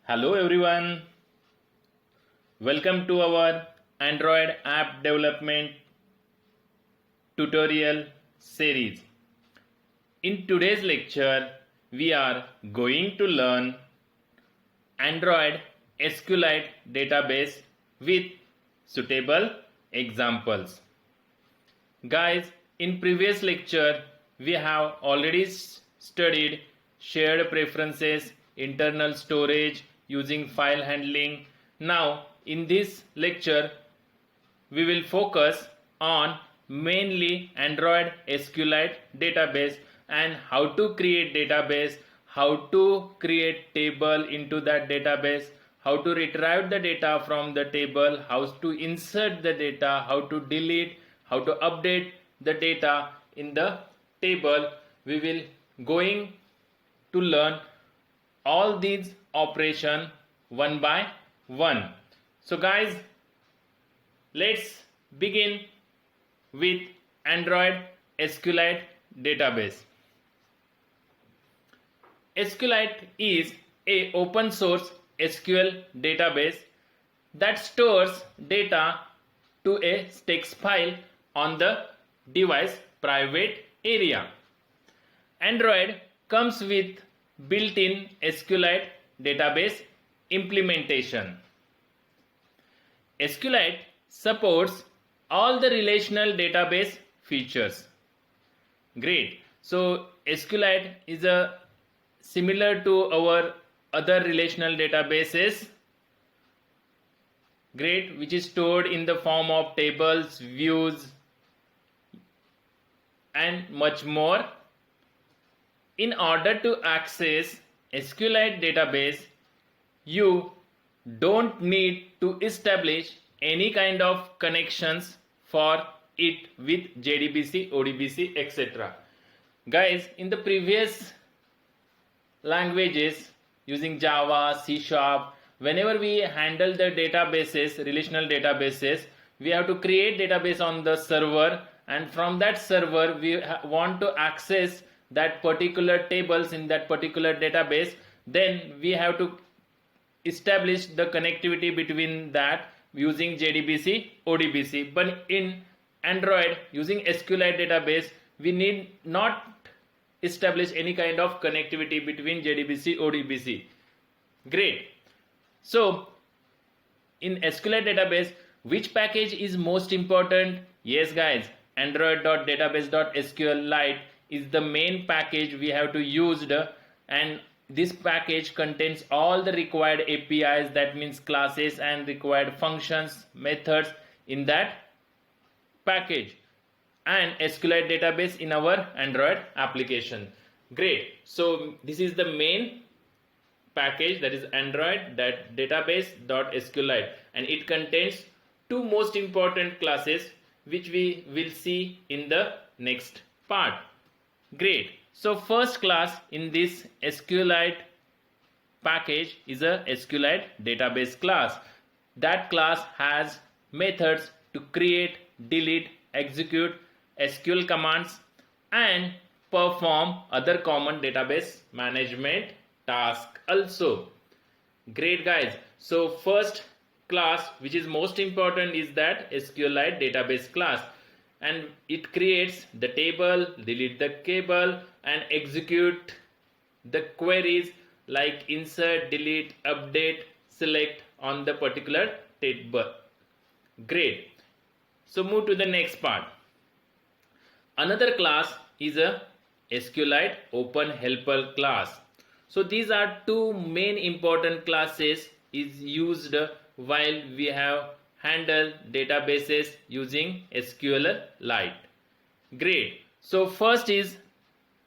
Hello everyone, welcome to our Android app development tutorial series. In today's lecture, we are going to learn Android SQLite database with suitable examples. Guys, in previous lecture, we have already studied shared preferences, internal storage, using file handling. Now in this lecture we will focus on mainly Android SQLite database and how to create database, how to create table into that database, how to retrieve the data from the table, how to insert the data, how to delete, how to update the data in the table. We will going to learn all these operation one by one. So guys, let's begin with Android SQLite database. SQLite is a open source SQL database that stores data to a text file on the device private area. Android comes with built-in SQLite database implementation. SQLite supports all the relational database features. Great. So SQLite is similar to our other relational databases. Great, which is stored in the form of tables, views, and much more. In order to access SQLite database, you don't need to establish any kind of connections for it with JDBC, ODBC, etc. Guys, in the previous languages using Java, C#, whenever we handle the databases, relational databases, we have to create database on the server, and from that server we want to access that particular tables in that particular database. Then we have to establish the connectivity between that using JDBC, ODBC. But in Android using SQLite database, we need not establish any kind of connectivity between JDBC, ODBC. Great. So in SQLite database, which package is most important? Yes guys, android.database.sqlite is the main package we have to use, and this package contains all the required APIs, that means classes and required functions, methods in that package, and SQLite database in our Android application. Great. So this is the main package, that is android.database.sqlite, and it contains two most important classes which we will see in the next part. Great. So first class in this SQLite package is a SQLite database class. That class has methods to create, delete, execute SQL commands and perform other common database management tasks also. Great guys. So first class which is most important is that SQLite database class, and it creates the table, delete the table, and execute the queries like insert, delete, update, select on the particular table. Great. So move to the next part. Another class is a SQLite Open Helper class. So these are two main important classes is used while we have handled databases using SQLite. Great. So first is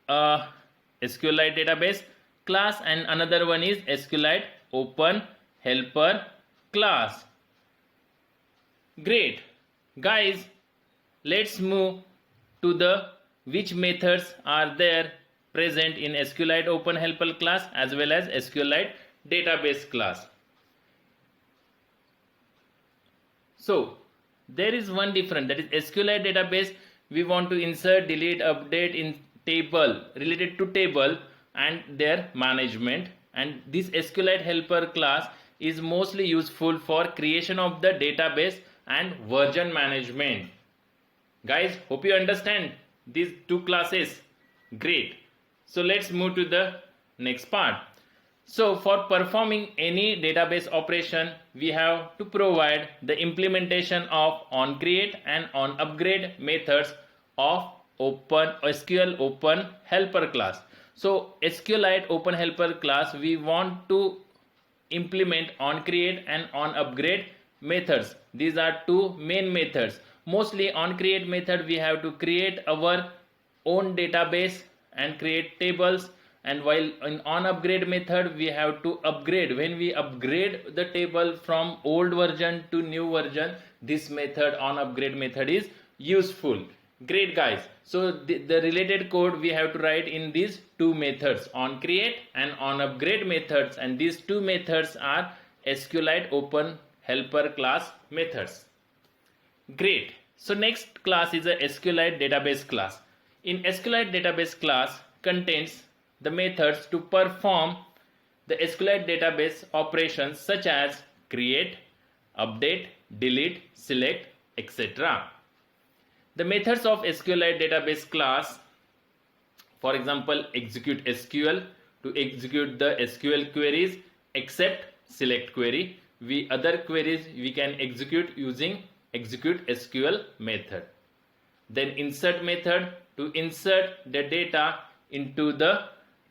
SQLite database class, and another one is SQLite Open Helper class. Great. Guys, let's move to the which methods are there present in SQLite Open Helper class as well as SQLite database class. So there is one difference, that is SQLite database we want to insert, delete, update in table related to table and their management, and this SQLite helper class is mostly useful for creation of the database and version management. Guys, hope you understand these two classes. Great. So let's move to the next part. So for performing any database operation, we have to provide the implementation of onCreate and onUpgrade methods of SQL Open Helper class. So SQLite Open Helper class, we want to implement onCreate and onUpgrade methods. These are two main methods. Mostly onCreate method, we have to create our own database and create tables, and while in onUpgrade method we have to upgrade. When we upgrade the table from old version to new version, this method, onUpgrade method, is useful. Great guys. So the related code we have to write in these two methods, onCreate and onUpgrade methods, and these two methods are SQLite Open Helper class methods. Great. So next class is a SQLite database class. In SQLite database class contains the methods to perform the SQLite database operations such as create, update, delete, select, etc. The methods of SQLite database class, for example, execute SQL to execute the SQL queries, except select query. Other queries we can execute using execute SQL method. Then insert method to insert the data into the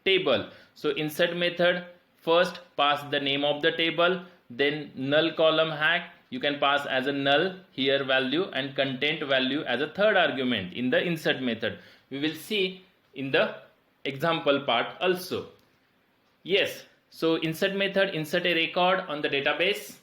table. So insert method, first pass the name of the table, then null column hack you can pass as a null here value, and content value as a third argument in the insert method. We will see in the example part also. Yes, so insert method, insert a record on the database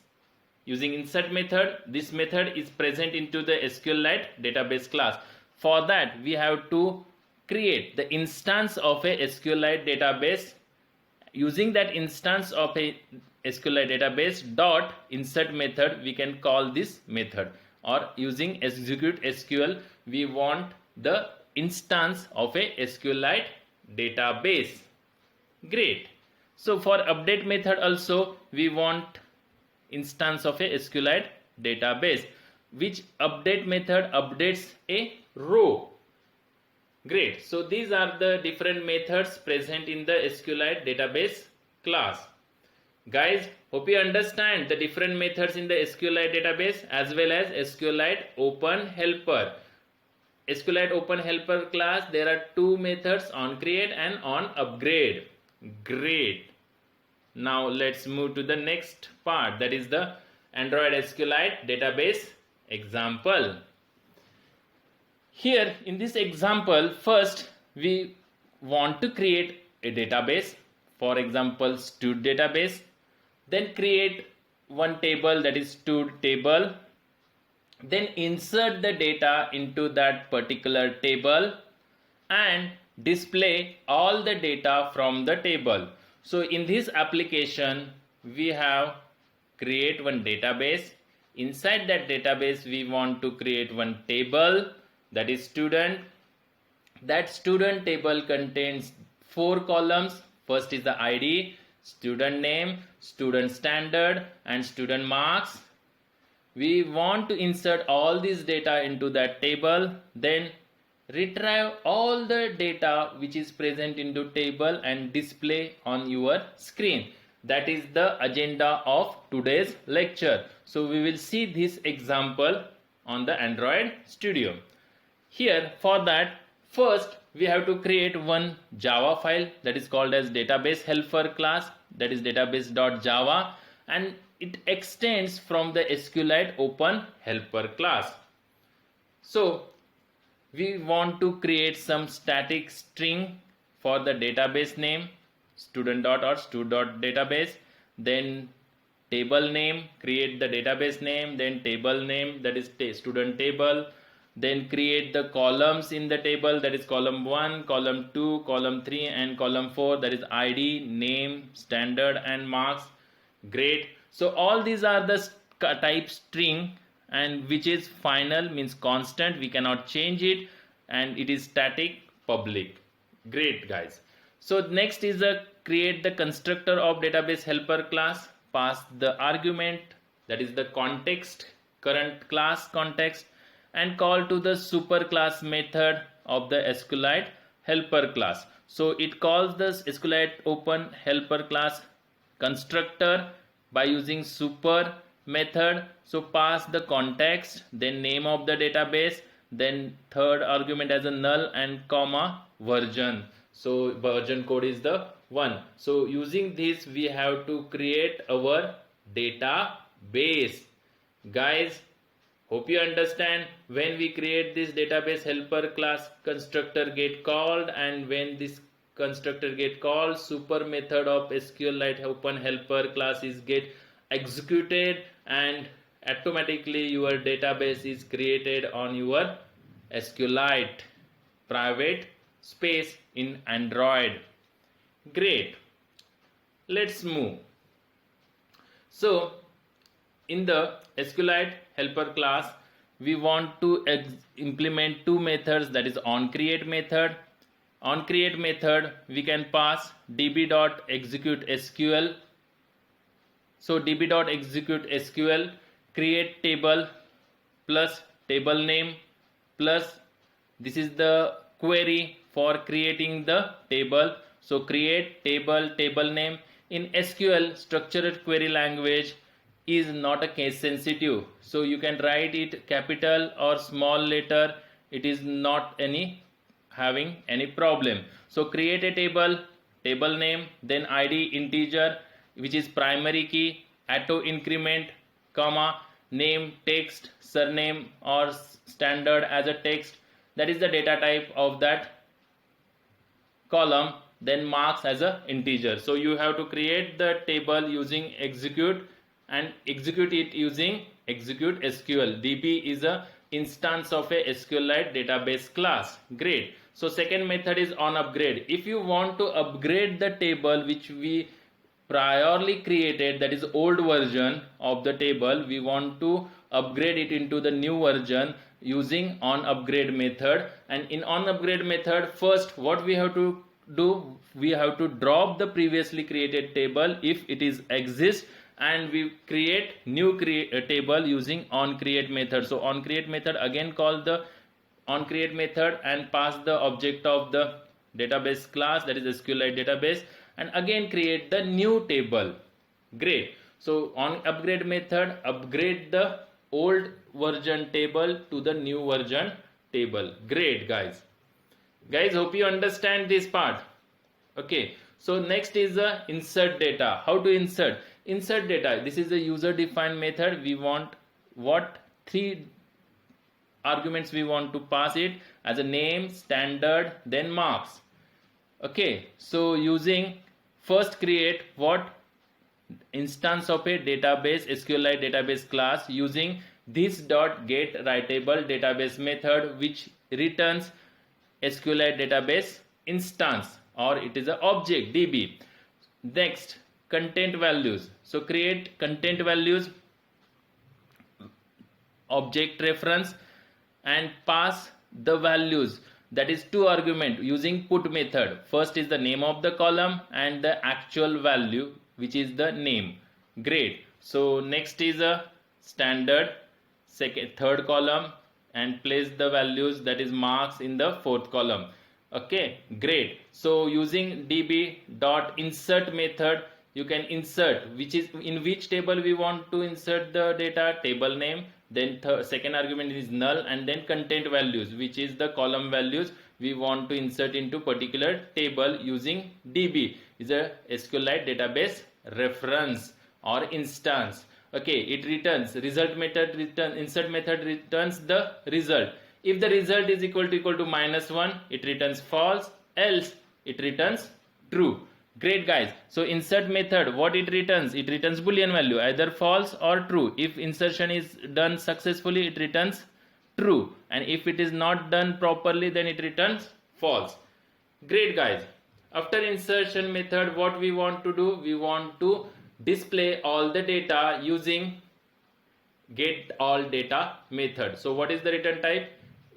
using insert method. This method is present into the SQLite database class. For that we have to create the instance of a SQLite database. Using that instance of a SQLite database dot insert method, we can call this method, or using execute SQL we want the instance of a SQLite database. Great. So for update method also we want instance of a SQLite database, which update method updates a row. Great. So these are the different methods present in the SQLite database class. Guys, hope you understand the different methods in the SQLite database as well as SQLite Open Helper. SQLite Open Helper class, there are two methods, onCreate and onUpgrade. Great. Now let's move to the next part, that is the Android SQLite database example. Here in this example, first we want to create a database, for example stud database, then create one table, that is stud table, then insert the data into that particular table and display all the data from the table. So in this application we have create one database. Inside that database we want to create one table, that is student. That student table contains 4 columns. First is the ID, student name, student standard and student marks. We want to insert all this data into that table, then retrieve all the data which is present into table and display on your screen. That is the agenda of today's lecture. So we will see this example on the Android Studio. Here for that, first we have to create one Java file that is called as database helper class, that is database.java, and it extends from the SQLite Open Helper class. So we want to create some static string for the database name, student dot or stud dot database, then table name, create the database name, then table name, that is student table, then create the columns in the table, that is column 1, column 2, column 3 and column 4, that is ID, name, standard and marks. Great. So all these are the type string, and which is final, means constant, we cannot change it, and it is static public. Great guys. So next is the create the constructor of database helper class, pass the argument, that is the context, current class context, and call to the superclass method of the SQLite helper class. So it calls the SQLite open helper class constructor by using super method. So pass the context, then name of the database, then third argument as a null and comma version. So version code is the 1. So using this we have to create our database. Guys, hope you understand. When we create this database helper class, constructor get called, and when this constructor get called, super method of SQLite open helper class is get executed, and automatically your database is created on your SQLite private space in Android. Great. Let's move. So in the SQLite helper class, we want to implement two methods, that is onCreate method. On create method we can pass db.execute_SQL. So db.execute_SQL create table plus table name plus this is the query for creating the table. So create table name. In SQL, structured query language is not a case sensitive, so you can write it capital or small letter, it is not having any problem. So create a table name, then id integer which is primary key, auto increment, comma, name text, surname or standard as a text, that is the data type of that column, then marks as a integer. So you have to create the table using execute and execute it using execute SQL. DB is a instance of a SQLite database class. Great. So second method is on upgrade. If you want to upgrade the table which we priorly created, that is old version of the table, we want to upgrade it into the new version using on upgrade method. And in on upgrade method, first what we have to do, we have to drop the previously created table if it is exist, and we create new table using on create method. So on create method again call the on create method and pass the object of the database class, that is SQLite database, and again create the new table. Great. So on upgrade method upgrade the old version table to the new version table. Great guys, hope you understand this part. Okay, so next is the insert data. How to insert data? This is a user defined method. We want what three arguments we want to pass it as a name, standard, then marks. Okay, so using first create what instance of a database SQLite database class using this dot get writable database method which returns SQLite database instance, or it is an object DB. Next, content values. So create content values object reference and pass the values, that is two argument using put method. First is the name of the column and the actual value which is the name. Great. So next is a standard third column and place the values, that is marks, in the fourth column. Okay, great. So using db dot insert method you can insert which is in which table we want to insert the data, table name, then second argument is null, and then content values which is the column values we want to insert into particular table using db is a SQLite database reference or instance. Okay, it returns result method, insert method returns the result. If the result is equal to -1, it returns false, else it returns true. Great guys. So insert method, what it returns boolean value, either false or true. If insertion is done successfully it returns true, and if it is not done properly then it returns false. Great guys. After insertion method what we want to do, we want to display all the data using get all data method. So what is the return type?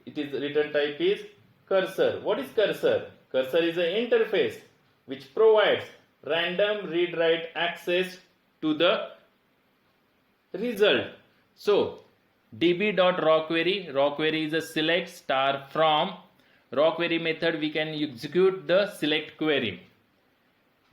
It is return type is cursor. What is cursor? Cursor is an interface. which provides random read write access to the result. So db.rawQuery, rawQuery is a select star from rawQuery method we can execute the select query.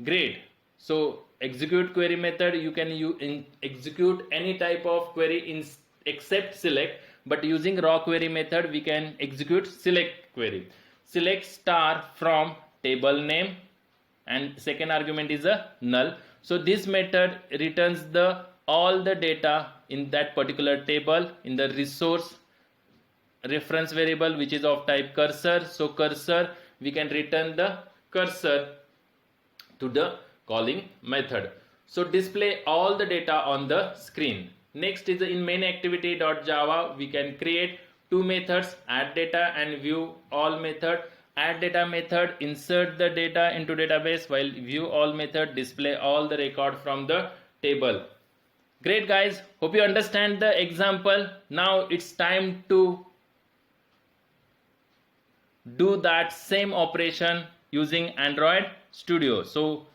Great. So execute query method, you can execute any type of query except select, but using rawQuery method we can execute select query. Select star from table name, and second argument is a null. So this method returns the all the data in that particular table in the resource reference variable, which is of type cursor. So cursor, we can return the cursor to the calling method. So display all the data on the screen. Next is in main activity.java, we can create two methods, add data and view all method. Add data method insert the data into database, while view all method display all the record from the table. Great guys, hope you understand the example. Now it's time to do that same operation using Android Studio. So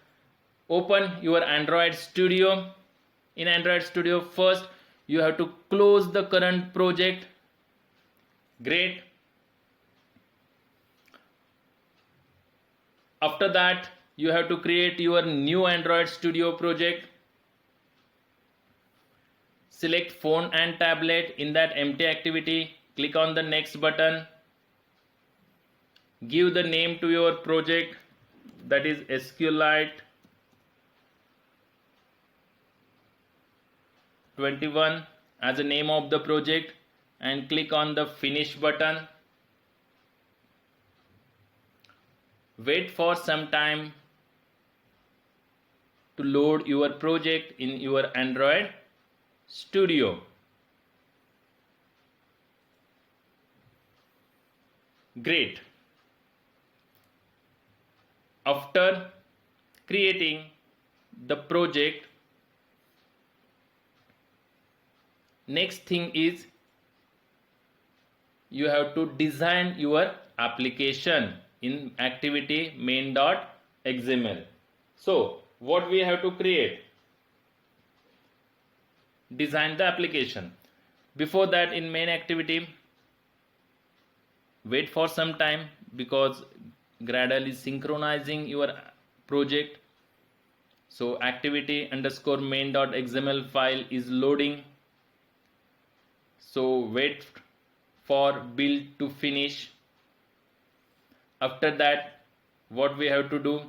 open your Android Studio. In Android Studio, first you have to close the current project. Great. After that, you have to create your new Android Studio project. Select phone and tablet. In that empty activity, click on the next button. Give the name to your project, that is SQLite 21 as the name of the project, and click on the finish button. Wait for some time to load your project in your Android Studio. Great. After creating the project, next thing is you have to design your application in activity main.xml. So what we have to create? Design the application. Before that, in main activity, wait for some time because Gradle is synchronizing your project. So activity underscore main.xml file is loading. So wait for build to finish. After that, what we have to do?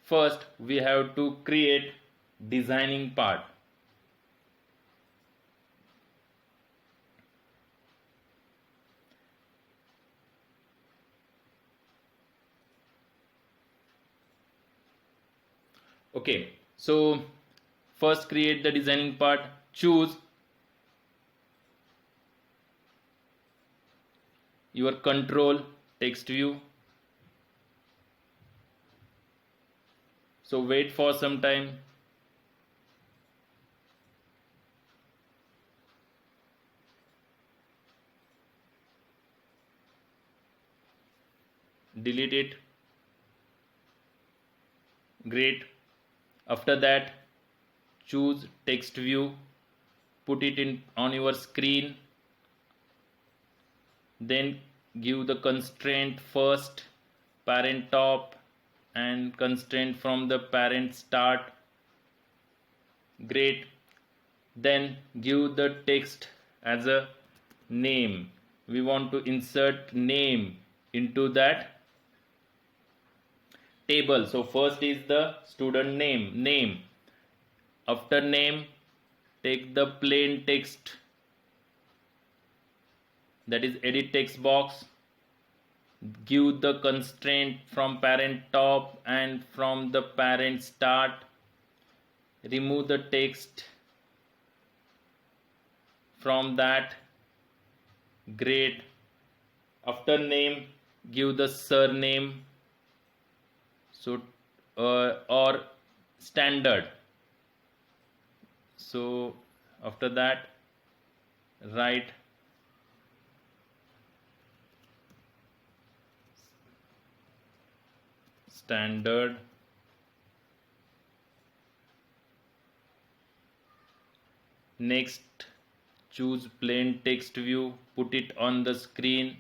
First, we have to create designing part. Okay, so first create the designing part. Choose your control text view. So wait for some time. Delete it. Great. After that, choose text view, put it in on your screen, then give the constraint first parent top and constraint from the parent start. Great. Then give the text as a name. We want to insert name into that table. So first is the student name. After name, take the plain text, that is edit text box. Give the constraint from parent top and from the parent start. Remove the text from that. Great. After name, give the surname. So or standard. So after that, write standard Next, choose plain text view, put it on the screen,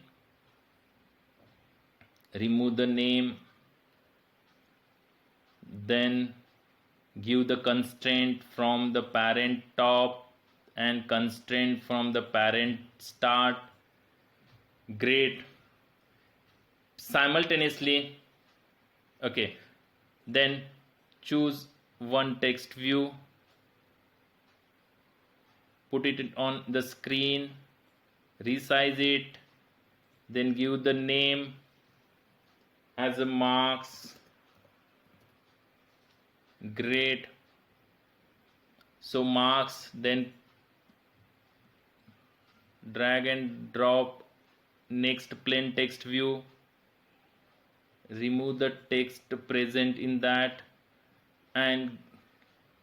remove the name, then give the constraint from the parent top and constraint from the parent start. Great. Simultaneously, okay, then choose one text view, put it on the screen, resize it, then give the name as a marks. Great. So marks, then drag and drop next plain text view, remove the text present in that and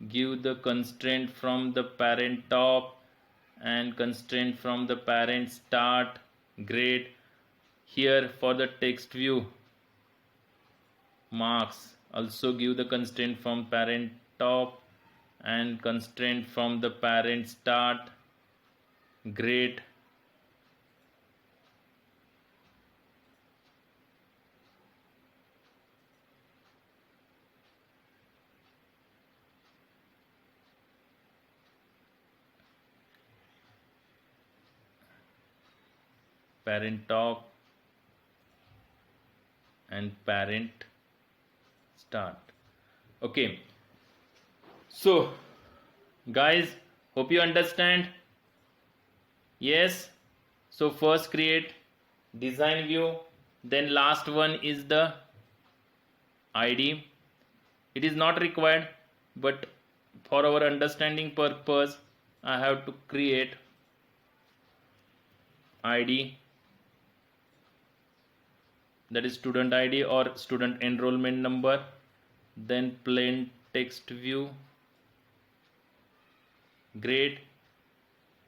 give the constraint from the parent top and constraint from the parent start. Great. Here for the text view marks, also give the constraint from parent top and constraint from the parent start. Great. Parent top and parent start. Okay, so guys, hope you understand. Yes, so first create design view, then last one is the ID. It is not required, but for our understanding purpose I have to create ID, that is student ID or student enrollment number, then plain text view. Great.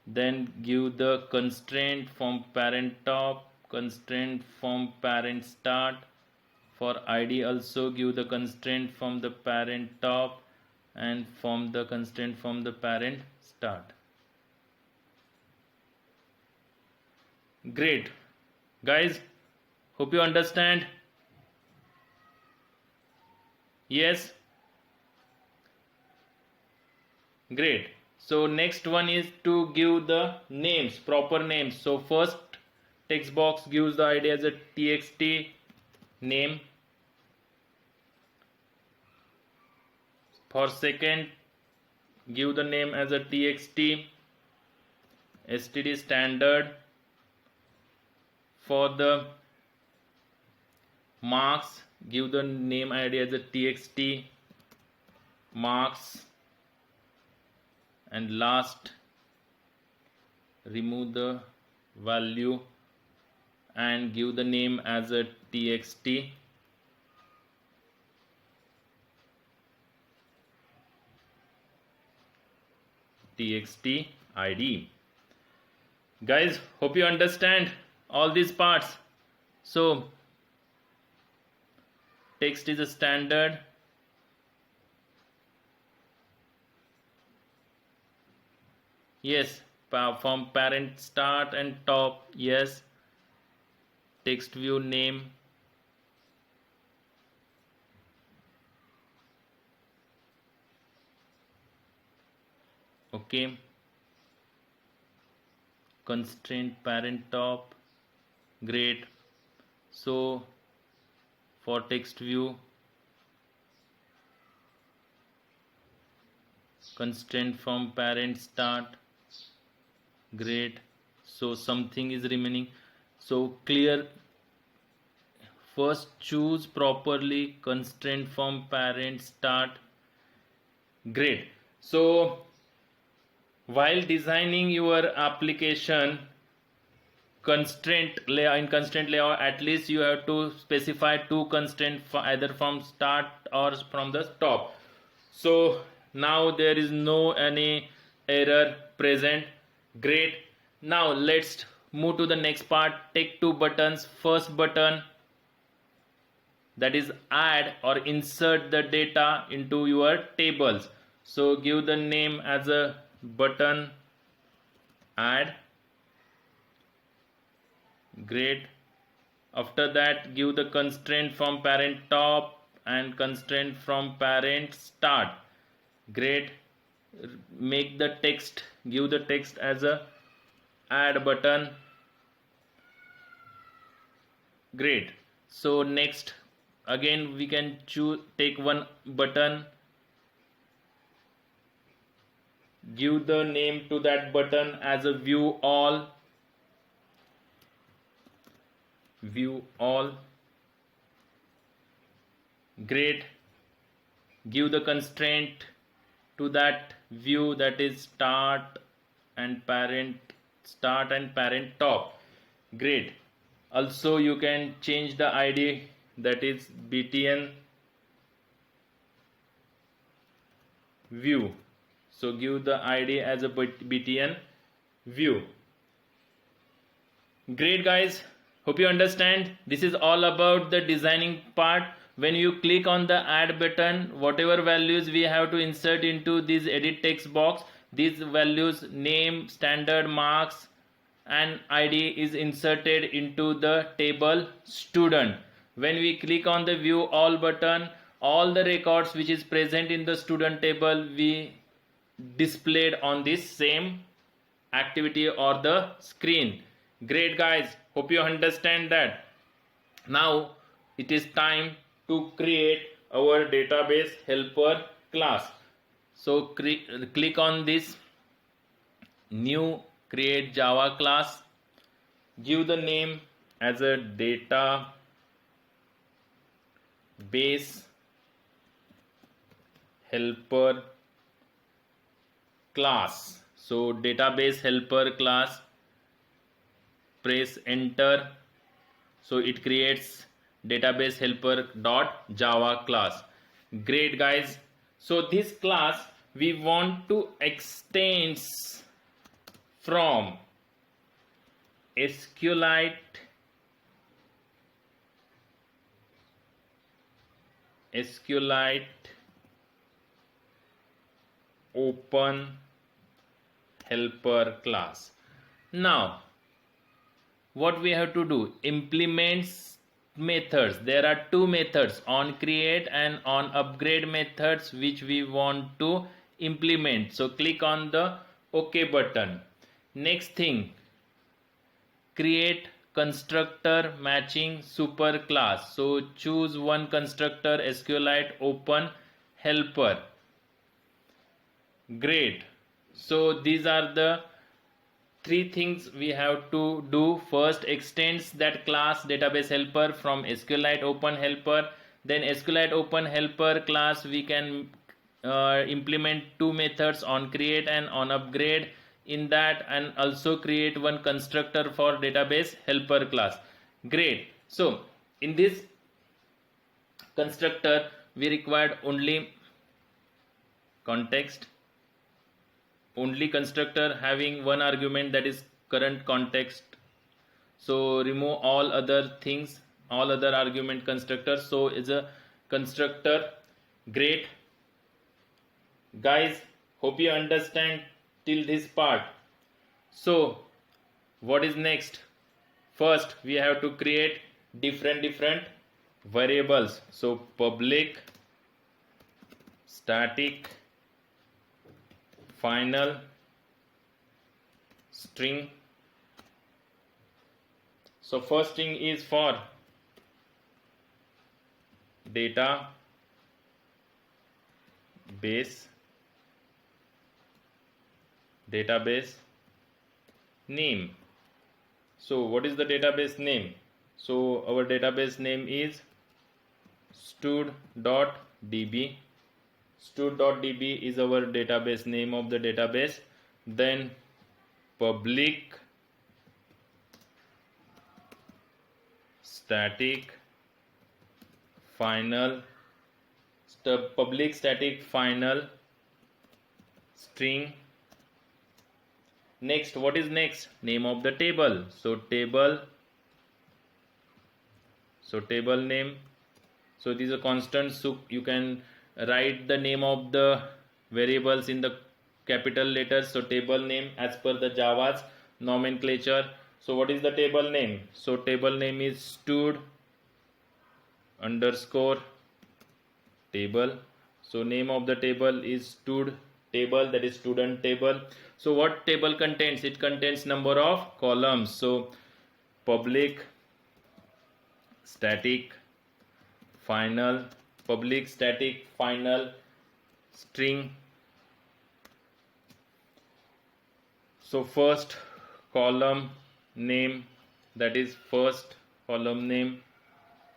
Then give the constraint from parent top, constraint from parent start. For ID also give the constraint from the parent top and from the constraint from the parent start. Great. Guys, hope you understand. Yes. Great. So next one is to give the names, proper names. So first text box gives the ID as a txt name. For second, give the name as a txt std standard. For the marks, give the name ID as a txt marks. And last, remove the value and give the name as a txt ID. Guys, hope you understand all these parts. So text is a standard, yes, from parent start and top, yes. Text view name, okay. Constraint parent top. Great. So for text view, constraint from parent start. Great. So something is remaining. So clear. First choose properly constraint from parent start. Great. So while designing your application constraint layout, in constraint layout, at least you have to specify two constraints either from start or from the top. So now there is no any error present. Great. Now let's move to the next part. Take two buttons. First button, that is add or insert the data into your tables. So give the name as a button add. Great. After that, give the constraint from parent top and constraint from parent start. Great. Make the text, give the text as a add button. Great. So next, again we can choose, take one button, give the name to that button as a view all. View all. Great. Give the constraint to that view, that is start and parent top. Great. Also you can change the ID, that is btn view. So give the ID as a btn view. Great guys, hope you understand. This is all about the designing part. When you click on the add button, whatever values we have to insert into this edit text box, these values, name, standard, marks and ID is inserted into the table student. When we click on the view all button, all the records which is present in the student table we displayed on this same activity or the screen. Great guys, hope you understand that. Now it is time to create our database helper class. So click on this new create Java class, give the name as a database helper class. So database helper class, press enter. So it creates database helper dot java class. Great guys, so this class we want to extend from SQLite open helper class. Now what we have to do, implements methods. There are two methods, on create and on upgrade methods, which we want to implement. So click on the OK button. Next thing, create constructor matching super class. So choose one constructor, SQLite open helper. Great. So these are the three things we have to do. First, extends that class database helper from SQLite open helper. Then SQLite open helper class we can implement two methods, on create and on upgrade in that, and also create one constructor for database helper class. Great. So in this constructor we required only context, only constructor having one argument, that is current context. So remove all other things, all other argument constructors. So it's a constructor. Great guys, hope you understand till this part. So what is next? First we have to create different variables. So public static final string. So first thing is for database name. So what is the database name? So our database name is stud.db. Stud.db is our database name of the database. Then public static final string. Next, what is next? Name of the table. So table name. So these are constants, so you can write the name of the variables in the capital letters. So table name as per the Java's nomenclature. So what is the table name? So table name is stud underscore table. So name of the table is stud table, that is student table. So what table contains? It contains number of columns. So public static final, public static final string. So first column name, that is first column name,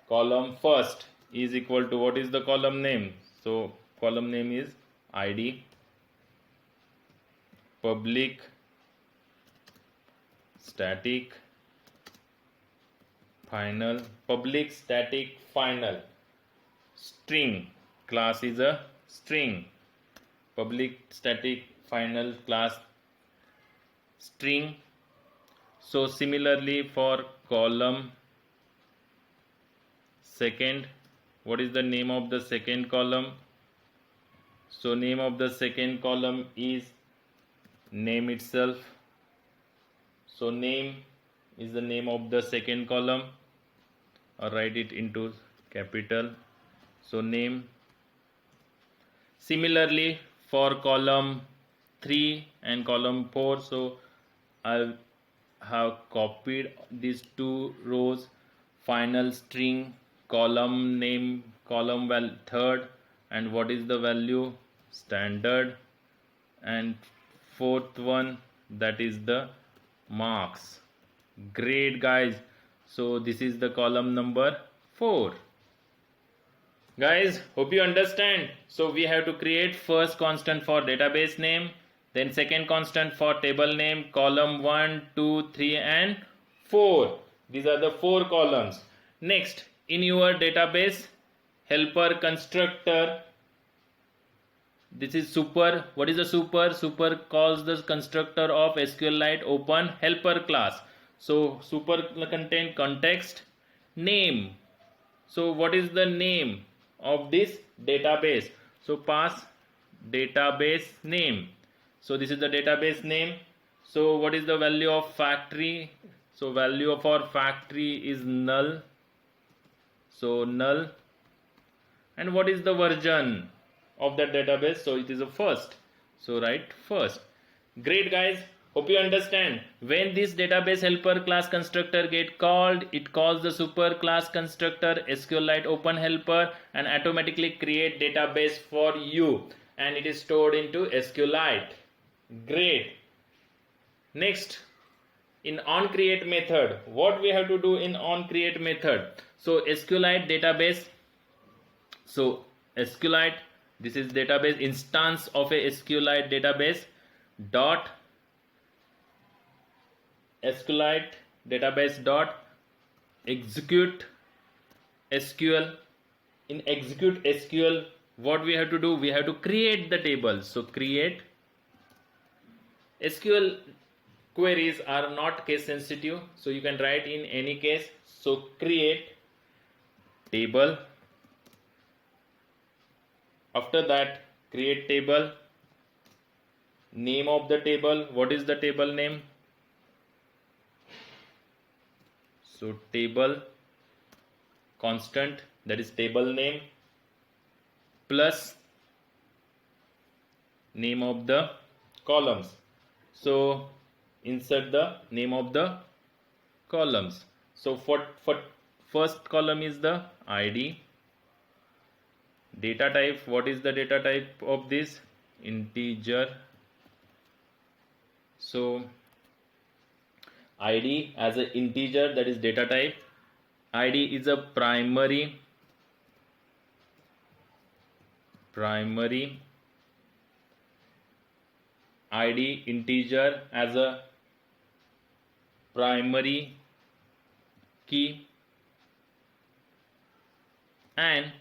column first is equal to, what is the column name? So column name is id. Public static final, public static final string, class is a string, public static final class string. So similarly for column second, what is the name of the second column? So name of the second column is name itself. So name is the name of the second column, or write it into capital. So name. Similarly for column 3 and column 4, so I have copied these two rows, final string, column name, column third, and what is the value? Standard. And fourth one, that is the marks. Great guys. So this is the column number 4. Guys, hope you understand. So we have to create first constant for database name, then second constant for table name, column 1, 2, 3 and 4. These are the 4 columns. Next, in your database helper constructor, this is super. What is a super? Super calls the constructor of SQLite open helper class. So super contain context name. So what is the name of this database? So pass database name. So this is the database name. So what is the value of factory? So value for factory is null. So null. And what is the version of that database? So it is a first. So write first. Great guys. Hope you understand. When this database helper class constructor get called, it calls the super class constructor SQLite open helper and automatically create database for you, and it is stored into SQLite. Great. Next, in onCreate method, what we have to do in onCreate method? So SQLite database. So SQLite, this is database instance of a SQLite database dot SQLite database dot execute SQL. In execute SQL, what we have to do? We have to create the table. So create. SQL queries are not case sensitive, so you can write in any case. So create table. After that, create table. Name of the table. What is the table name? So table constant, that is table name, plus name of the columns. So insert the name of the columns. So for first column is the ID. Data type, what is the data type of this? Integer. So ID as an integer, that is data type. ID is a primary ID integer as a primary key, and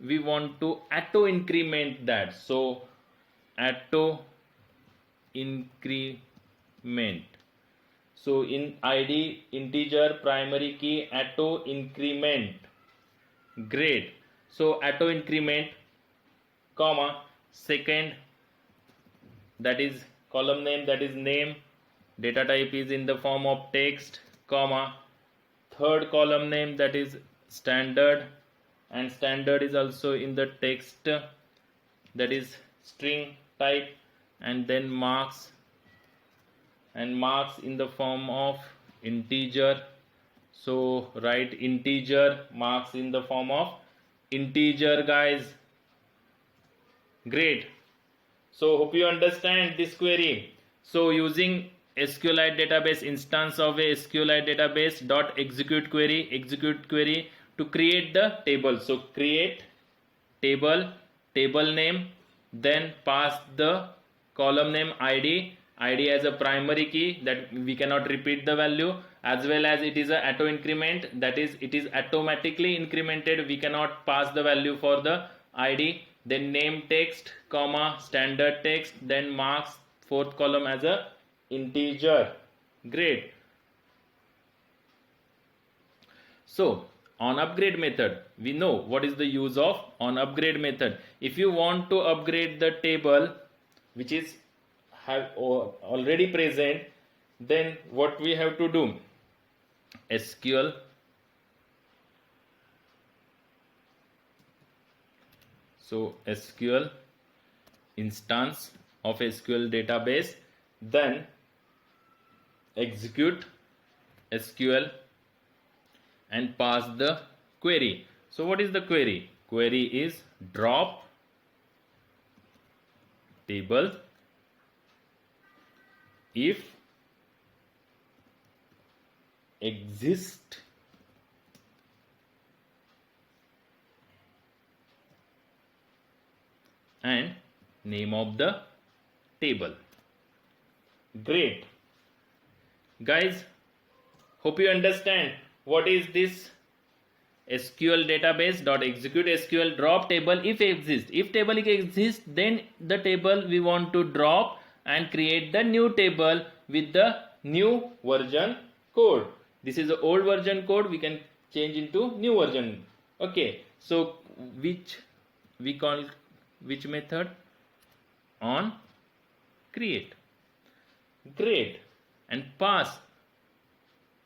we want to auto increment that. So auto increment. So in ID integer primary key auto increment. Great. So auto increment comma second that is column name, that is name, data type is in the form of text, comma, third column name, that is standard, and standard is also in the text, that is string type, and then marks, and marks in the form of integer, so write integer, marks in the form of integer, guys. Great. So hope you understand this query. So using SQLite database, instance of a SQLite database dot execute query to create the table. So create table, table name, then pass the column name ID as a primary key, that we cannot repeat the value, as well as it is a auto increment, that is it is automatically incremented, we cannot pass the value for the ID, then name text, comma, standard text, then marks, fourth column as a integer. Great. So on upgrade method, we know what is the use of on upgrade method. If you want to upgrade the table which is already present, then what we have to do? SQL SQL instance of SQL database, then execute SQL and pass the query. So what is the query? Query is drop table if exist and name of the table. Great. Guys, hope you understand what is this SQL database dot execute SQL drop table if exists. If table exists, then the table we want to drop and create the new table with the new version code. This is the old version code, we can change into new version. Okay, so which we call which method? On create. Great. And pass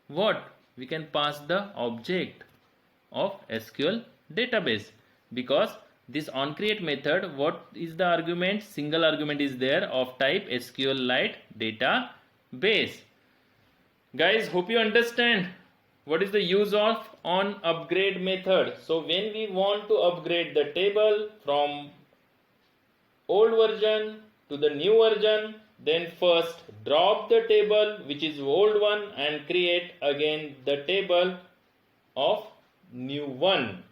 what? We can pass the object of SQL database, because this on create method, what is the argument? Single argument is there of type SQLite database. Guys, hope you understand what is the use of on upgrade method. So when we want to upgrade the table from old version to the new version, then first drop the table which is old one and create again the table of new one.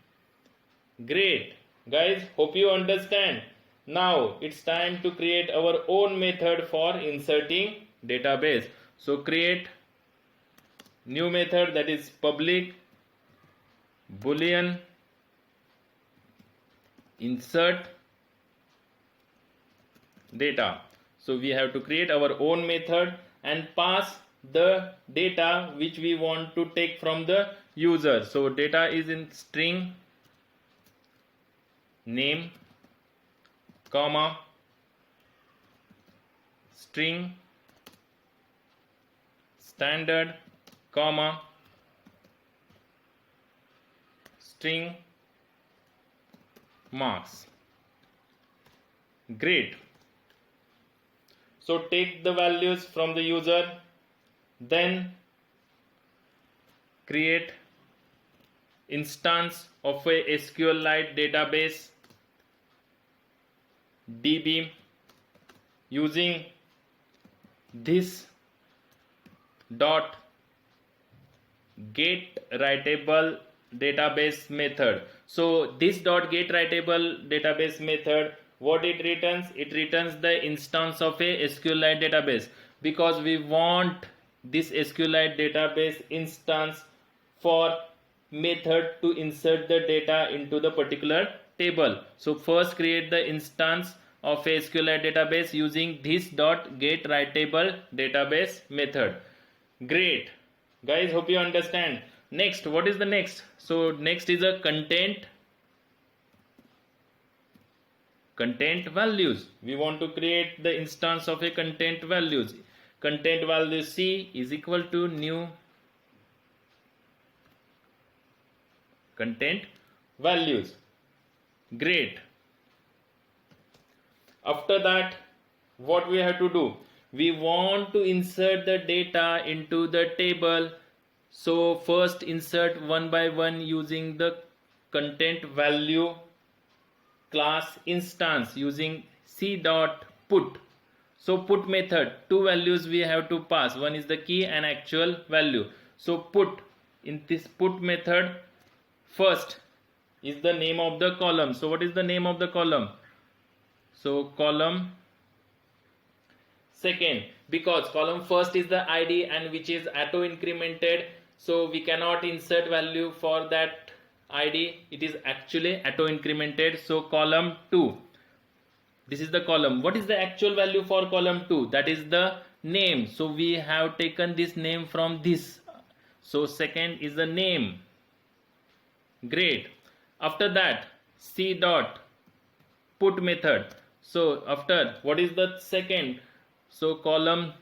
Great. Guys, hope you understand. Now it's time to create our own method for inserting database. So create new method, that is public boolean insert data. So we have to create our own method and pass the data which we want to take from the user. So data is in string name, comma, string standard, comma, string marks. Great. So take the values from the user, then create instance of a SQLite database DB using this dot get writable database method. So this dot get writable database method, what it returns? It returns the instance of a SQLite database, because we want this SQLite database instance for method to insert the data into the particular table. So first create the instance of a SQLite database using this dot get writable database method. Great. Guys, hope you understand. Next, what is the next? So next is a content content values. We want to create the instance of a content values. Content value C is equal to new content values. Great. After that, what we have to do? We want to insert the data into the table. So first insert one by one using the content value class instance using c.put. So put method, two values we have to pass. One is the key and actual value. So put, in this put method, first is the name of the column. So what is the name of the column? So column second, because column first is the ID and which is auto incremented, so we cannot insert value for that ID. It is actually auto incremented. So column 2, this is the column. What is the actual value for column 2? That is the name. So we have taken this name from this. So second is the name. Great. After that, c dot put method. So after, what is the second? So column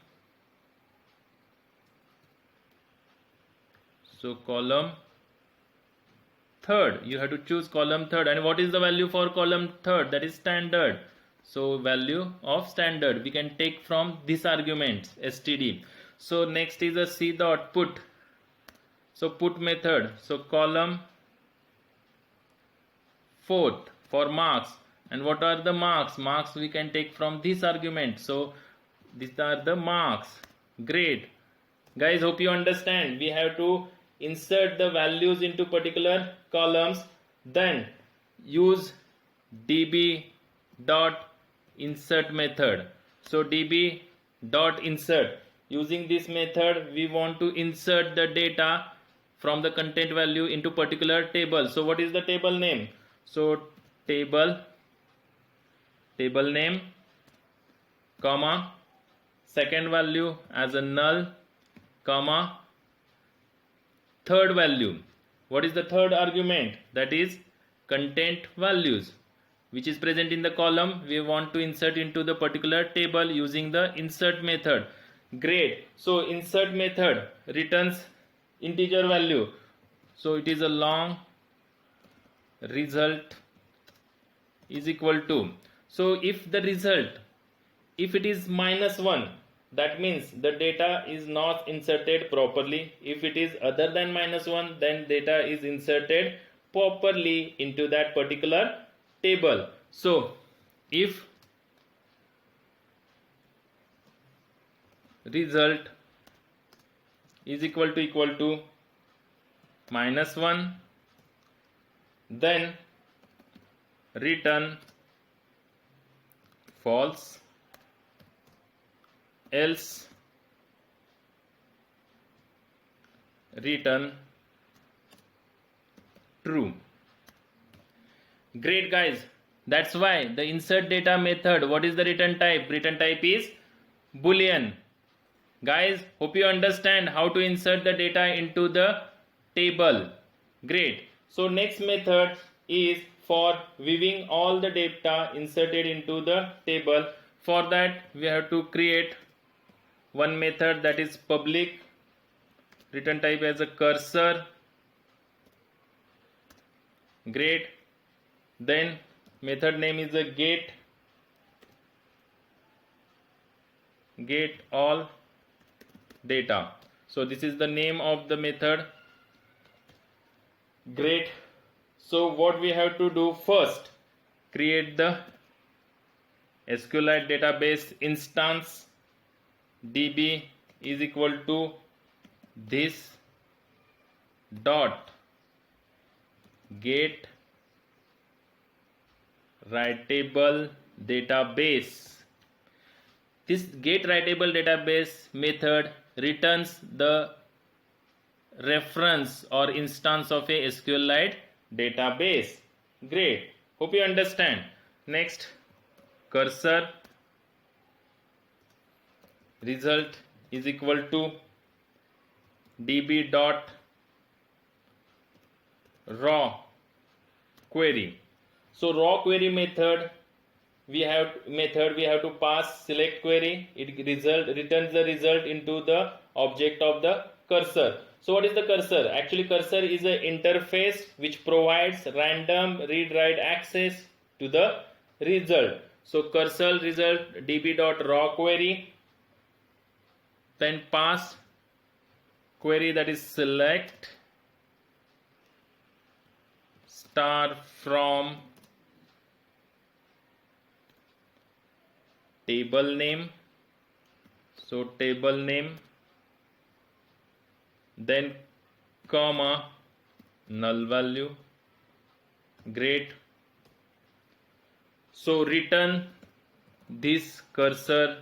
third, you have to choose column third. And what is the value for column third? That is standard. So value of standard we can take from this argument std. So next is a c dot put. So put method. So column fourth for marks. And what are the marks? Marks we can take from this argument. So these are the marks. Great. Guys, hope you understand. We have to insert the values into particular columns, then use db dot insert method. So db dot insert, using this method we want to insert the data from the content value into particular table. So what is the table name? So table name, comma, second value as a null, comma, third value. What is the third argument? That is content values, which is present in the column. We want to insert into the particular table using the insert method. Great. So insert method returns integer value. So it is a long result is equal to. So if the result, if it is -1, that means the data is not inserted properly. If it is other than -1, then data is inserted properly into that particular table. So if result is equal to -1, then return false, else return true. Great guys, that's why the insert data method, what is the return type? Return type is boolean. Guys, hope you understand how to insert the data into the table. Great. So next method is for viewing all the data inserted into the table. For that we have to create one method, that is public, return type as a cursor. Great. Then method name is a get all data. So this is the name of the method. Great. So what we have to do first, create the SQLite database instance. db is equal to this dot get writable database. This get writable database method returns the reference or instance of a SQLite database. Great. Hope you understand. Next, cursor result is equal to db dot raw query. So raw query method we have to pass select query. It returns the result into the object of the cursor. So what is the cursor? Actually, cursor is an interface which provides random read write access to the result. So cursor result db.raw query, then pass query, that is select star from table name. So table name, then comma null value. Great. So return this cursor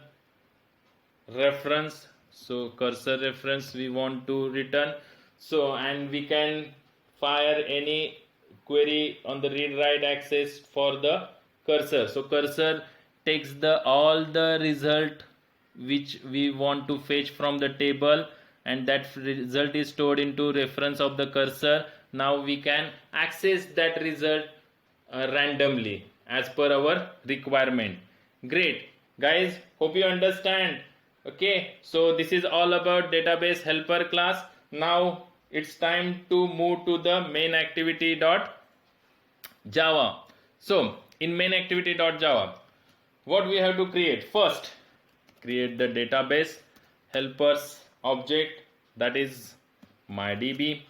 reference. So cursor reference we want to return. So, and we can fire any query on the read write access for the cursor. So cursor takes the all the result which we want to fetch from the table, and that result is stored into reference of the cursor. Now we can access that result randomly as per our requirement. Great guys, hope you understand. Okay, so this is all about database helper class. Now it's time to move to the main activity.java. So in main activity.java, what we have to create? First, create the database helpers object, that is MyDB.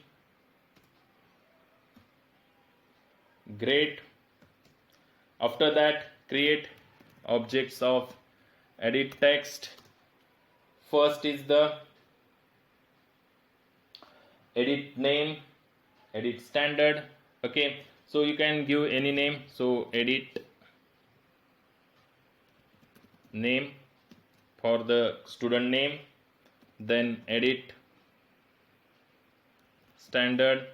Great. After that, create objects of edit text. First is the edit name, edit standard. Okay, so you can give any name. So edit name for the student name, then edit standard,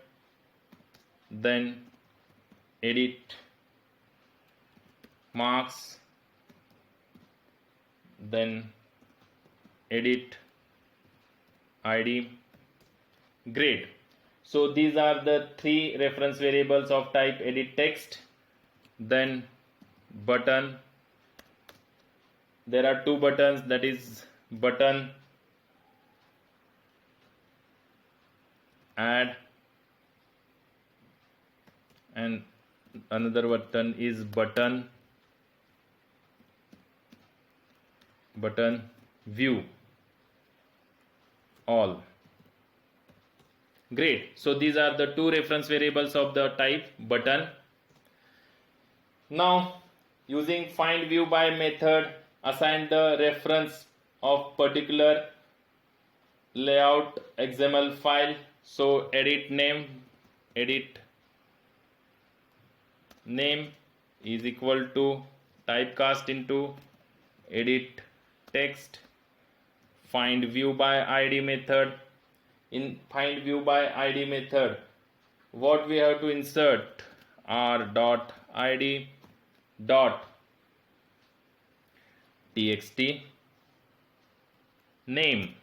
then edit marks, then edit id. Great. So these are the three reference variables of type edit text. Then button, there are two buttons, that is button add, and another button is button view all. Great. So these are the two reference variables of the type button. Now using find view by method, assign the reference of particular layout XML file. So edit name is equal to typecast into edit text. Find view by id method. In find view by id method, what we have to insert? r.id dot txt name.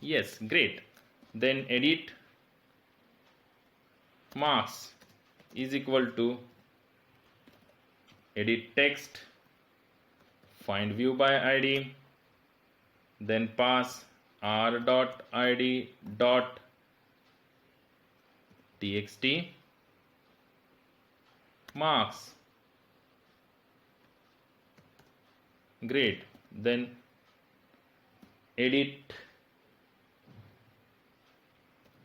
Yes, great. Then edit marks is equal to edit text, find view by id, then pass r.id dot txt marks. Great. Then edit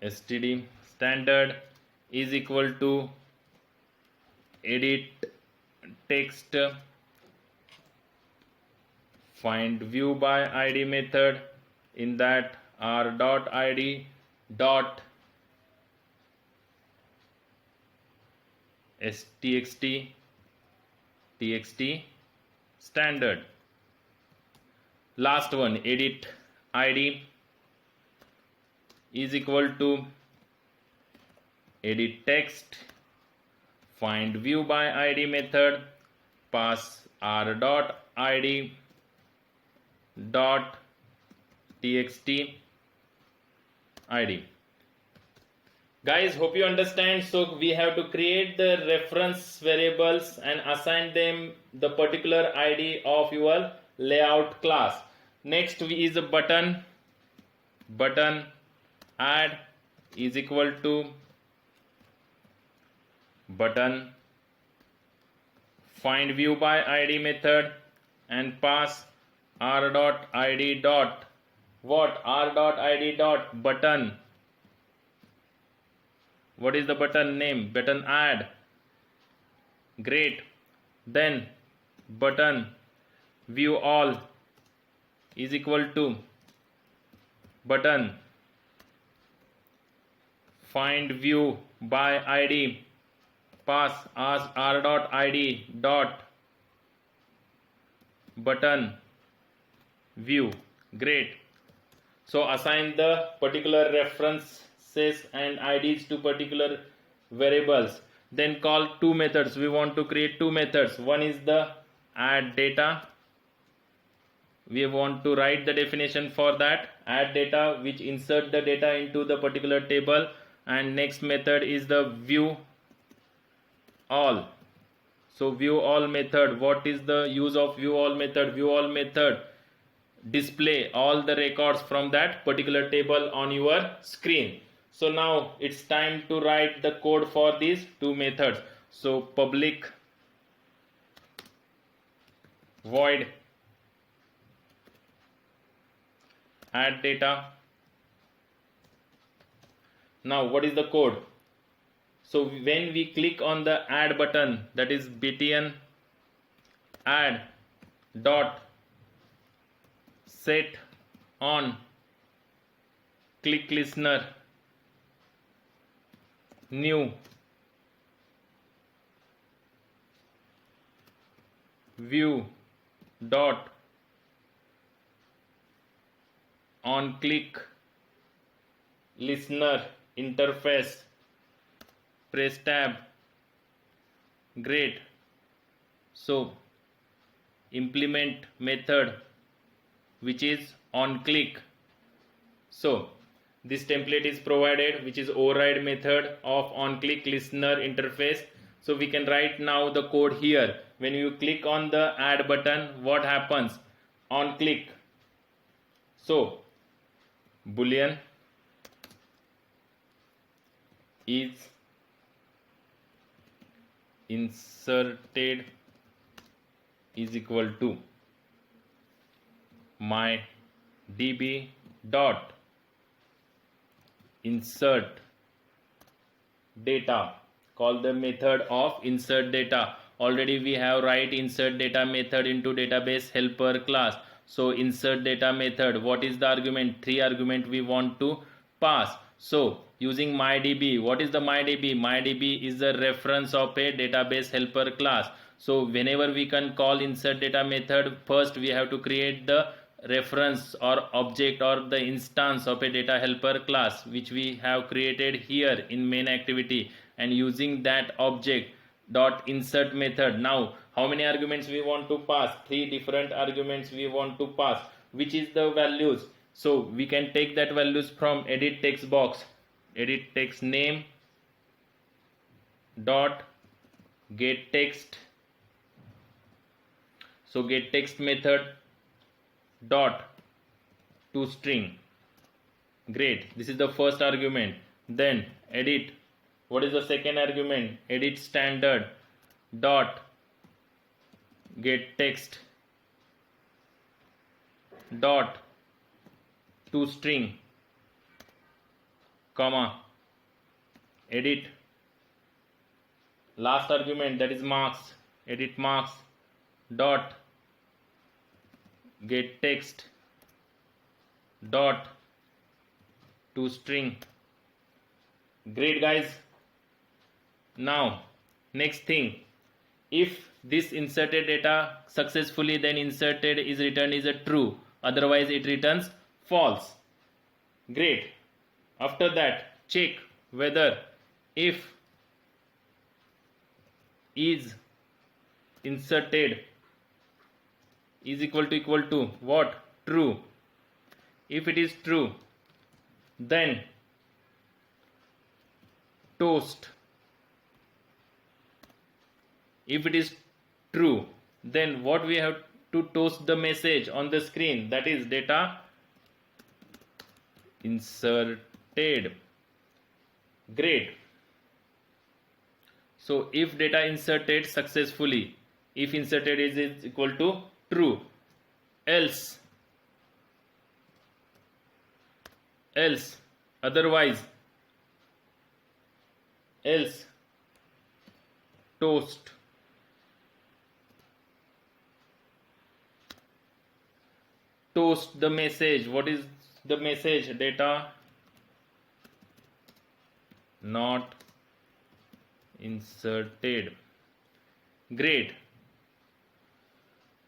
std standard is equal to edit text, find view by id method, in that r.id dot txt standard. Last one, edit id is equal to edit text, find view by id method, pass r.id dot txt id. Guys, hope you understand. So we have to create the reference variables and assign them the particular ID of your layout class. Next is a button add is equal to button find view by ID method and pass r dot id dot what r dot id dot button. What is the button name? Button add. Great. Then button view all is equal to button find view by ID pass as r dot id dot button view. Great. So assign the particular references and IDs to particular variables. Then call two methods. We want to create two methods. One is the add data. We want to write the definition for that. Add data, which insert the data into the particular table. And next method is the view all. So view all method. What is the use of view all method? View all method display all the records from that particular table on your screen. So now it's time to write the code for these two methods. So public void add data. Now what is the code? So when we click on the add button, that is btn add dot set on click listener new view dot on click listener interface press tab. Great. So implement method which is on click. So this template is provided, which is override method of on click listener interface. So we can write now the code here. When you click on the add button, what happens? On click. So boolean is inserted is equal to my db dot insert data. Call the method of insert data. Already we have write insert data method into database helper class. So insert data method, what is the argument? 3 argument we want to pass. So using mydb, what is the mydb? Mydb is the reference of a database helper class. So whenever we can call insert data method, first we have to create the reference or object or the instance of a data helper class, which we have created here in main activity, and using that object dot insert method. Now how many arguments we want to pass? 3 different arguments we want to pass. Which is the values? So we can take that values from edit text box. Edit text name dot get text. So get text method dot to string. Great. This is the first argument. Then edit. What is the second argument? Edit standard dot get text dot to string comma edit last argument, that is marks. Edit marks dot get text dot to string. Great guys. Now next thing, if this inserted data successfully then inserted is returned is a true, otherwise it returns false. Great. After that check whether if is inserted is equal to what? True. If it is true, then toast. If it is true, then what we have to toast the message on the screen, that is data inserted. Great. So if data inserted successfully, if inserted is equal to true, else otherwise, else toast. Toast the message. What is the message? Data not inserted. Great.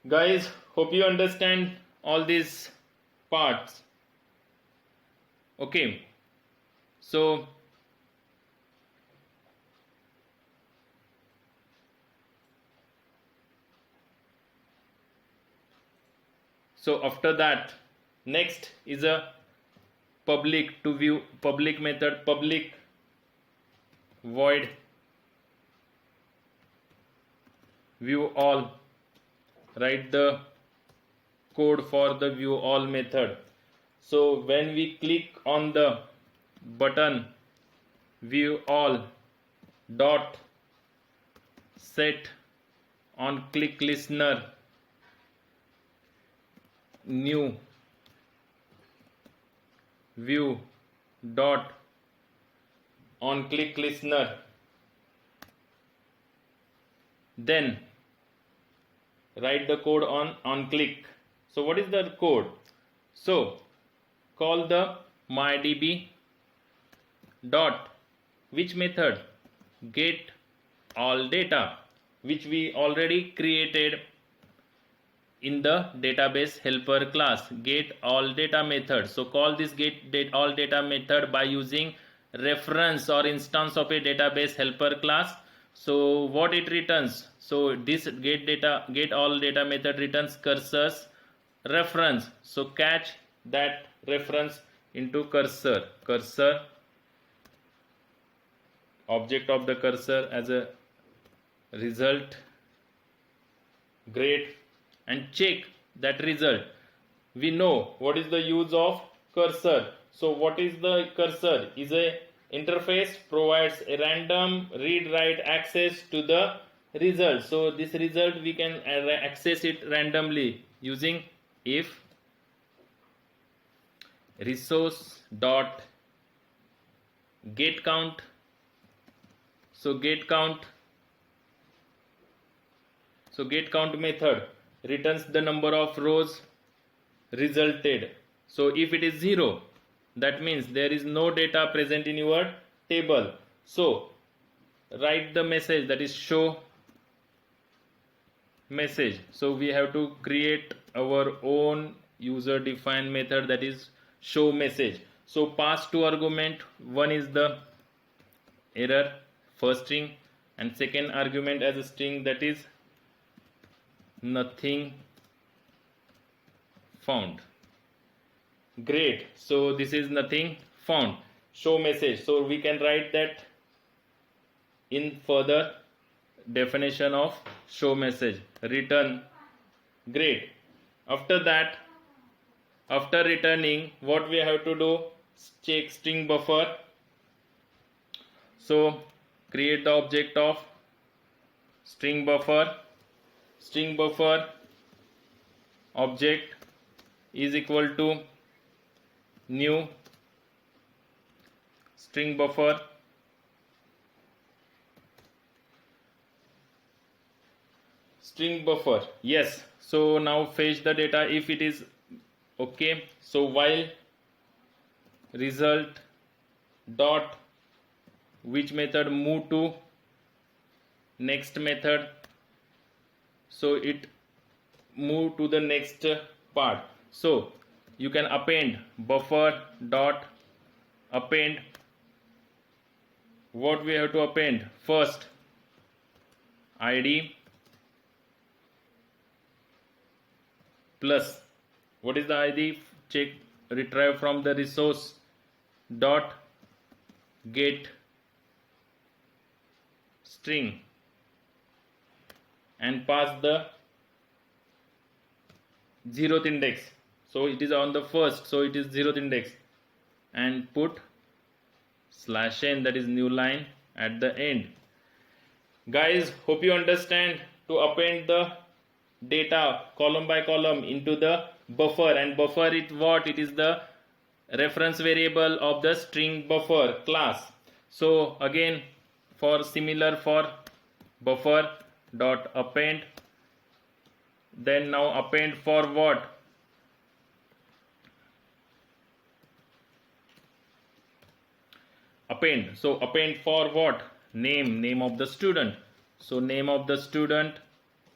Guys, hope you understand all these parts. Okay. So after that, next is a public to view, public method, public void view all. Write the code for the view all method. So when we click on the button view all dot set on click listener new view dot on click listener, then write the code on click. So what is the code? So call the mydb dot which method? Get all data, which we already created in the database helper class, get all data method. So call this get all data method by using reference or instance of a database helper class. So what it returns? So this get all data method returns cursor's reference. So catch that reference into cursor object of the cursor as a result. Great. And check that result. We know what is the use of cursor. So what is the cursor? Is a interface provides a random read write access to the result. So this result we can access it randomly using if resource dot get count. So get count method returns the number of rows resulted. So if it is 0, that means there is no data present in your table. So write the message, that is show message. So we have to create our own user defined method, that is show message. So pass two argument, one is the error first string and second argument as a string, that is nothing found. Great. So this is nothing found, show message. So we can write that in further definition of show message, return. Great. After that, after returning, what we have to do? Check string buffer. So create the object of string buffer. String buffer object is equal to new string buffer yes. So now fetch the data if it is okay. So while result dot which method move to next method, so it move to the next part. So you can append buffer dot append. What we have to append? First id plus, what is the id? Check, retrieve from the resource dot get string and pass the 0th index. So it is on the first, so it is 0th index, and put /n, that is new line, at the end. Guys, hope you understand to append the data column by column into the buffer. And buffer is what? It is the reference variable of the string buffer class. So again, for similar for buffer dot append, then now append for what? Append. So append for what? Name of the student. So name of the student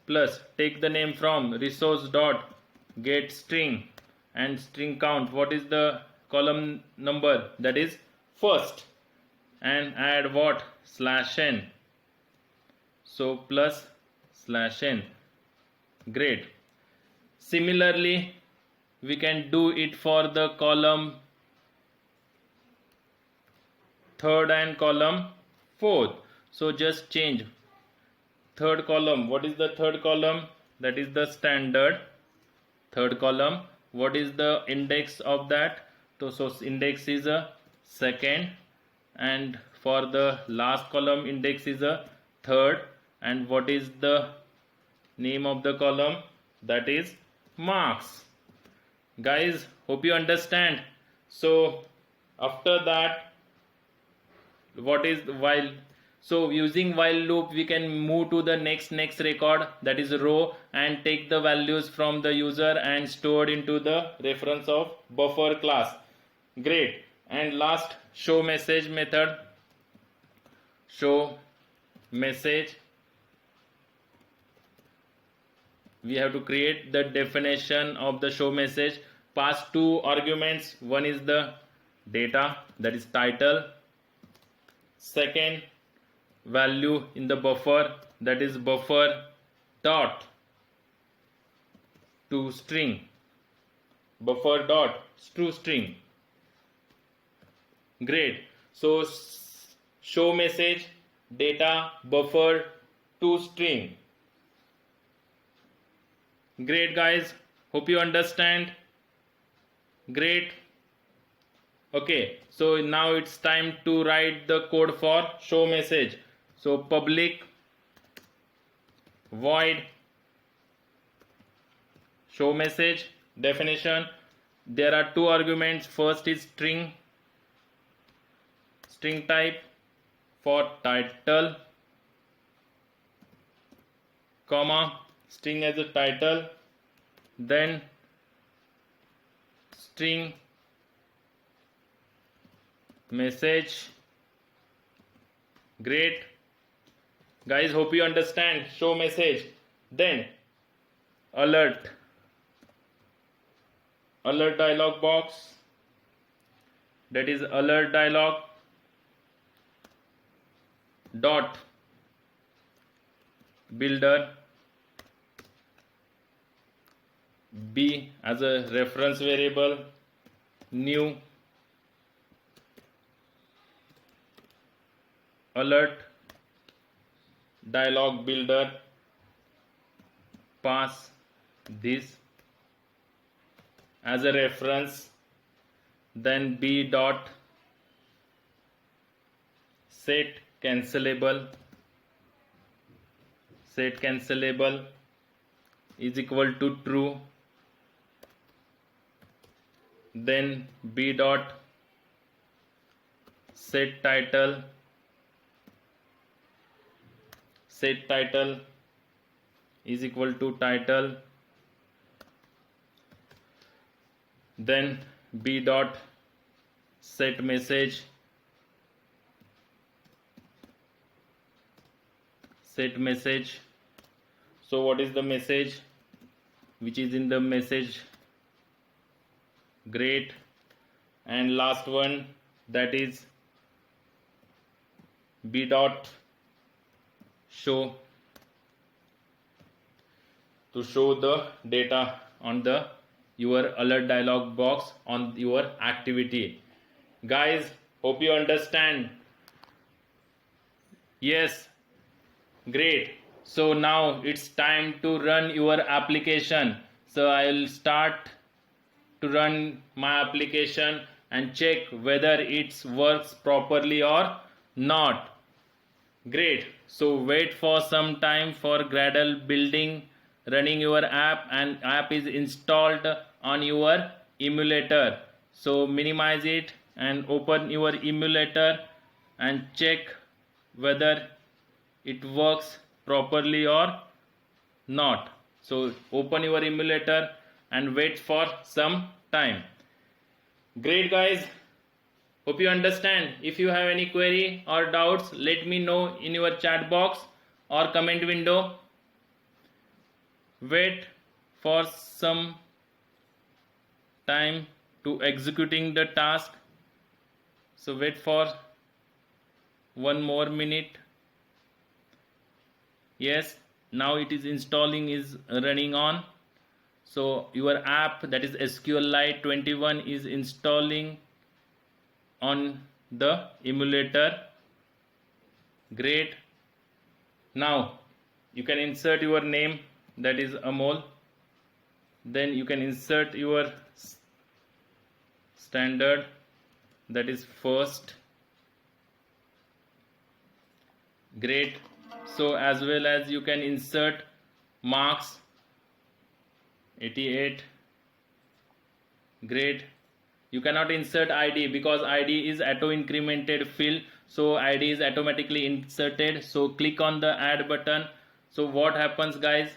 plus take the name from resource dot get string and string count. What is the column number? That is first, and add what? /n. So plus /n. Great. Similarly, we can do it for the column third and column fourth. So just change third column. What is the third column? That is the standard third column. What is the index of that? So index is a second, and for the last column index is a third. And what is the name of the column? That is marks. Guys, hope you understand. So after that, what is while? So using while loop, we can move to the next record, that is row, and take the values from the user and stored into the reference of buffer class. Great. And last, show message method. Show message, we have to create the definition of the show message. Pass two arguments. One is the data, that is title. Second value in the buffer, that is buffer dot to string. Buffer dot to string. Great. So show message, data, buffer to string. Great, guys. Hope you understand. Great. Okay, so now it's time to write the code for show message. So public void show message definition. There are two arguments. First is string type for title, comma, string as a title, then string message. Great, guys, hope you understand show message. Then alert dialog box, that is alert dialog dot builder, b as a reference variable, new alert dialog builder, pass this as a reference, then b dot set cancelable is equal to true, then b dot set title is equal to title, then b dot set message So what is the message which is in the message? Great. And last one, that is b dot show, to show the data on the your alert dialog box on your activity. Guys, hope you understand. Yes, Great. So now it's time to run your application. So I will start to run my application and check whether it works properly or not. Great. So wait for some time for Gradle building, running your app, and app is installed on your emulator. So minimize it and open your emulator and check whether it works properly or not. So open your emulator and wait for some time. Great guys, hope you understand. If you have any query or doubts, let me know in your chat box or comment window. Wait for some time to executing the task. So wait for 1 more minute. Yes, now it is installing, is running on. So your app, that is SQLite 21, is installing on the emulator. Great. Now you can insert your name, that is Amol. Then you can insert your standard, that is first. Great. So as well as you can insert marks, 88. Great. You cannot insert ID because ID is auto incremented field, so ID is automatically inserted. So click on the add button. So what happens guys?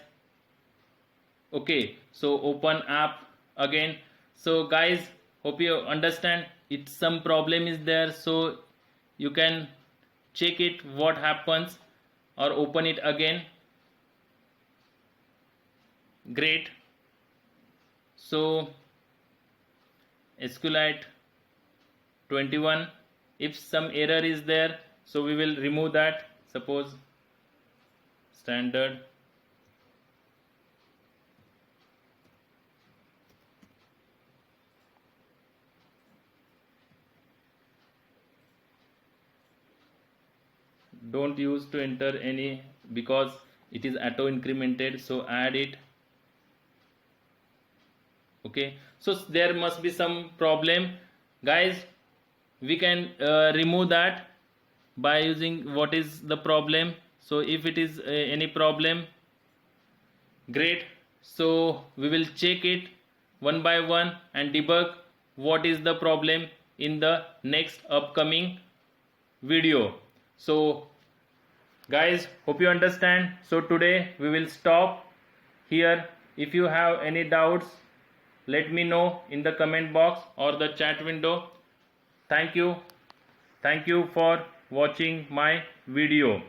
Okay, so open app again. So guys, hope you understand, it's some problem is there, so you can check it what happens or open it again. Great. So SQLite 21, if some error is there, so we will remove that. Suppose standard. Don't use to enter any because it is auto incremented, so add it. Okay, so there must be some problem guys. We can remove that by using what is the problem. So if it is any problem, great, so we will check it one by one and debug what is the problem in the next upcoming video. So guys, hope you understand. So today we will stop here. If you have any doubts, let me know in the comment box or the chat window. Thank you for watching my video.